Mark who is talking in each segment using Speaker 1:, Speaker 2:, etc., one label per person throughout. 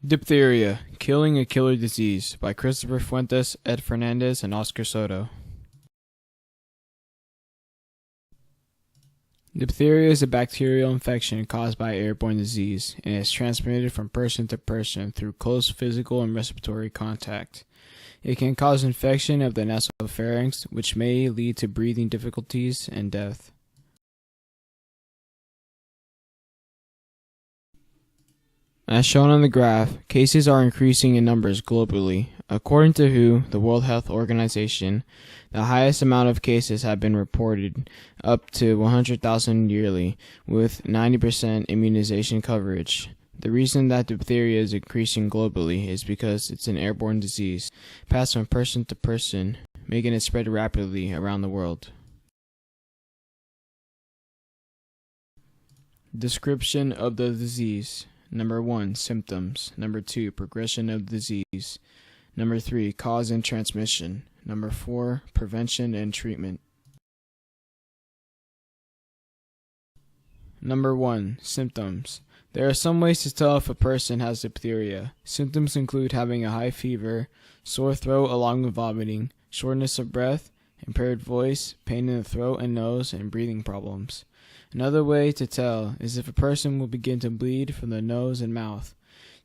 Speaker 1: Diphtheria, Killing a Killer Disease by Christopher Fuentes, Ed Fernandez, and Oscar Soto. Diphtheria is a bacterial infection caused by airborne disease and is transmitted from person to person through close physical and respiratory contact. It can cause infection of the nasopharynx, which may lead to breathing difficulties and death. As shown on the graph, cases are increasing in numbers globally. According to WHO, the World Health Organization, the highest amount of cases have been reported, up to 100,000 yearly, with 90% immunization coverage. The reason that diphtheria is increasing globally is because it's an airborne disease, passed from person to person, making it spread rapidly around the world. Description of the disease. Number 1, symptoms. Number 2, progression of disease. Number 3, cause and transmission. Number 4, prevention and treatment. Number 1, symptoms. There are some ways to tell if a person has diphtheria. Symptoms include having a high fever, sore throat along with vomiting, shortness of breath, impaired voice, pain in the throat and nose, and breathing problems. Another way to tell is if a person will begin to bleed from the nose and mouth.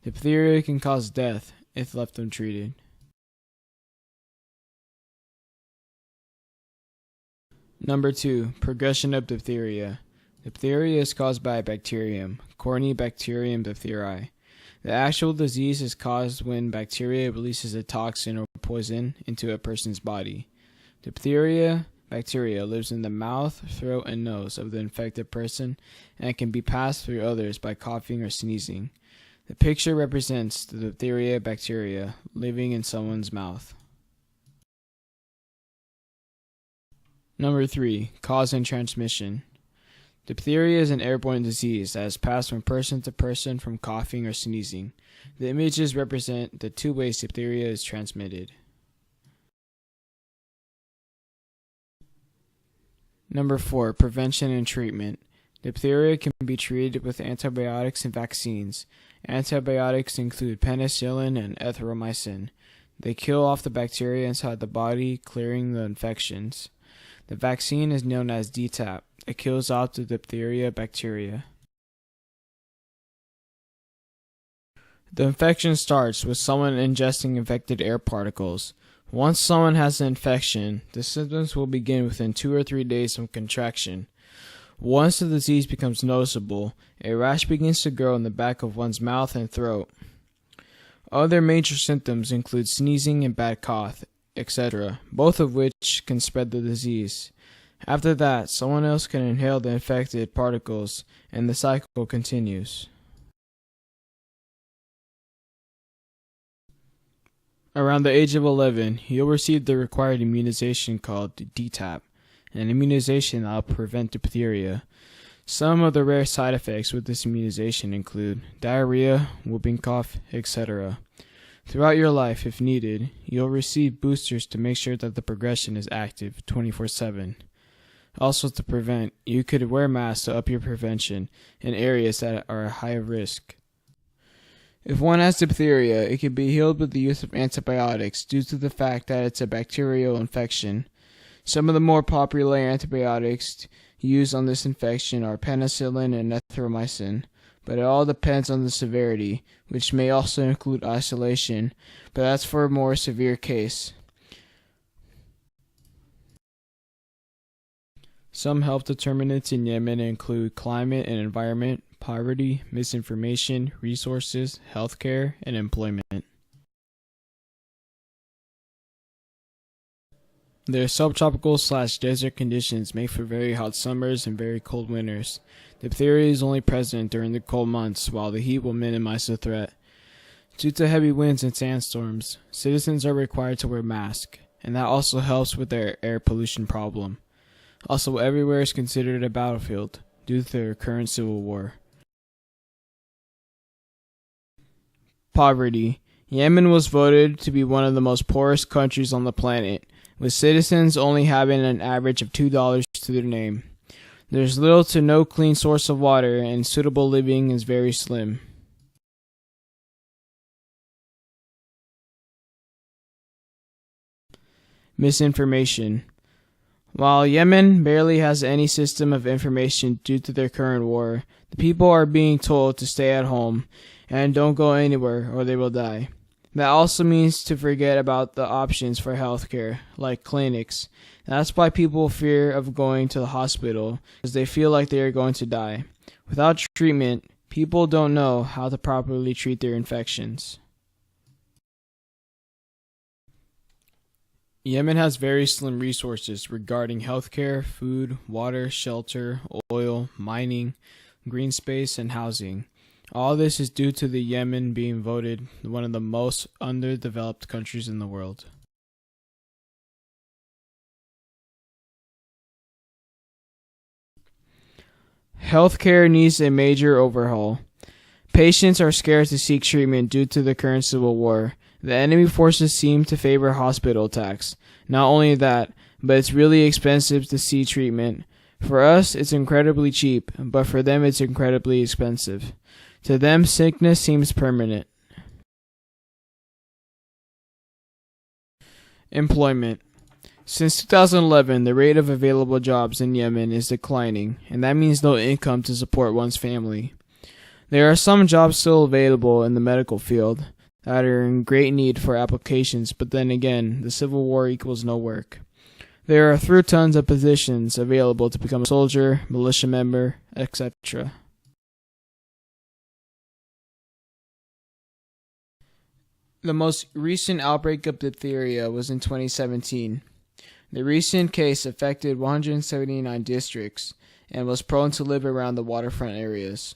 Speaker 1: Diphtheria can cause death if left untreated. Number 2, progression of diphtheria. Diphtheria is caused by a bacterium, Corynebacterium diphtheriae. The actual disease is caused when bacteria releases a toxin or poison into a person's body. Diphtheria bacteria lives in the mouth, throat, and nose of the infected person and can be passed through others by coughing or sneezing. The picture represents the diphtheria bacteria living in someone's mouth. Number 3, cause and transmission. Diphtheria is an airborne disease that is passed from person to person from coughing or sneezing. The images represent the 2 ways diphtheria is transmitted. Number 4, prevention and treatment. Diphtheria can be treated with antibiotics and vaccines. Antibiotics include penicillin and erythromycin. They kill off the bacteria inside the body, clearing the infections. The vaccine is known as DTaP. It kills off the diphtheria bacteria. The infection starts with someone ingesting infected air particles. Once someone has the infection, the symptoms will begin within 2 or 3 days from contraction. Once the disease becomes noticeable, a rash begins to grow in the back of one's mouth and throat. Other major symptoms include sneezing and bad cough, etc., both of which can spread the disease. After that, someone else can inhale the infected particles, and the cycle continues. Around the age of 11, you'll receive the required immunization called DTaP, an immunization that will prevent diphtheria. Some of the rare side effects with this immunization include diarrhea, whooping cough, etc. Throughout your life, if needed, you'll receive boosters to make sure that the progression is active 24/7. Also to prevent, you could wear masks to up your prevention in areas that are at high risk. If one has diphtheria, it can be healed with the use of antibiotics due to the fact that it's a bacterial infection. Some of the more popular antibiotics used on this infection are penicillin and erythromycin, but it all depends on the severity, which may also include isolation, but that's for a more severe case. Some health determinants in Yemen include climate and environment, poverty, misinformation, resources, healthcare, and employment. Their subtropical/desert conditions make for very hot summers and very cold winters. Diphtheria is only present during the cold months, while the heat will minimize the threat. Due to heavy winds and sandstorms, citizens are required to wear masks, and that also helps with their air pollution problem. Also, everywhere is considered a battlefield due to their current civil war. Poverty. Yemen was voted to be one of the most poorest countries on the planet, with citizens only having an average of $2 to their name. There's little to no clean source of water, and suitable living is very slim. Misinformation. While Yemen barely has any system of information due to their current war, the people are being told to stay at home and don't go anywhere or they will die. That also means to forget about the options for healthcare, like clinics. That's why people fear of going to the hospital, because they feel like they are going to die. Without treatment, people don't know how to properly treat their infections. Yemen has very slim resources regarding healthcare, food, water, shelter, oil, mining, green space, and housing. All this is due to the Yemen being voted one of the most underdeveloped countries in the world. Healthcare needs a major overhaul. Patients are scared to seek treatment due to the current civil war. The enemy forces seem to favor hospital attacks. Not only that, but it's really expensive to see treatment. For us, it's incredibly cheap, but for them, it's incredibly expensive. To them, sickness seems permanent. Employment. Since 2011, the rate of available jobs in Yemen is declining, and that means no income to support one's family. There are some jobs still available in the medical field that are in great need for applications, but then again, the civil war equals no work. There are through tons of positions available to become a soldier, militia member, etc. The most recent outbreak of diphtheria was in 2017. The recent case affected 179 districts and was prone to live around the waterfront areas.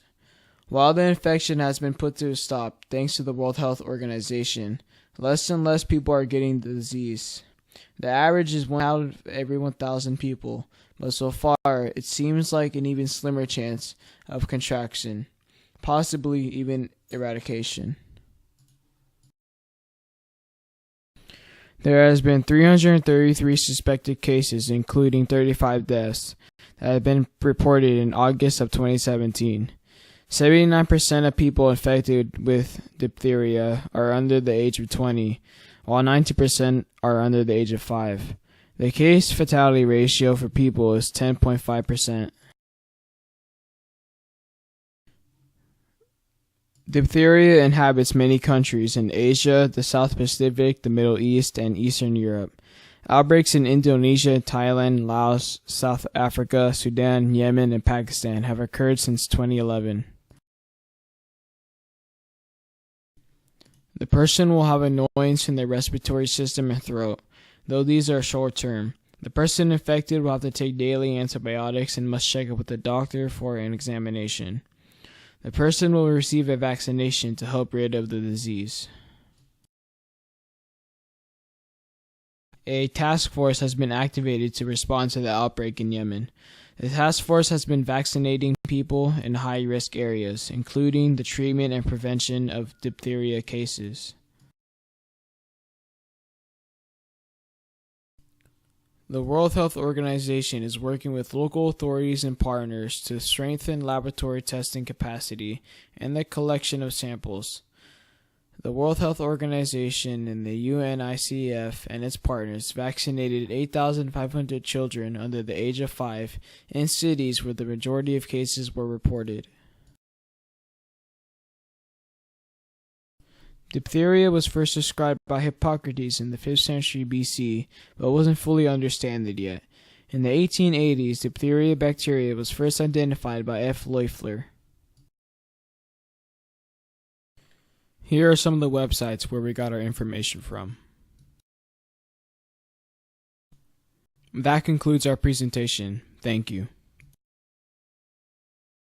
Speaker 1: While the infection has been put to a stop thanks to the World Health Organization, less and less people are getting the disease. The average is 1 out of every 1,000 people, but so far it seems like an even slimmer chance of contraction, possibly even eradication. There has been 333 suspected cases, including 35 deaths, that have been reported in August of 2017. 79% of people infected with diphtheria are under the age of 20, while 90% are under the age of 5. The case fatality ratio for people is 10.5%. Diphtheria inhabits many countries in Asia, the South Pacific, the Middle East, and Eastern Europe. Outbreaks in Indonesia, Thailand, Laos, South Africa, Sudan, Yemen, and Pakistan have occurred since 2011. The person will have annoyance in their respiratory system and throat, though these are short-term. The person infected will have to take daily antibiotics and must check up with the doctor for an examination. The person will receive a vaccination to help rid of the disease. A task force has been activated to respond to the outbreak in Yemen. The task force has been vaccinating people in high-risk areas, including the treatment and prevention of diphtheria cases. The World Health Organization is working with local authorities and partners to strengthen laboratory testing capacity and the collection of samples. The World Health Organization and the UNICEF and its partners vaccinated 8,500 children under the age of 5 in cities where the majority of cases were reported. Diphtheria was first described by Hippocrates in the 5th century BC, but wasn't fully understood yet. In the 1880s, diphtheria bacteria was first identified by F. Loeffler. Here are some of the websites where we got our information from. That concludes our presentation. Thank you.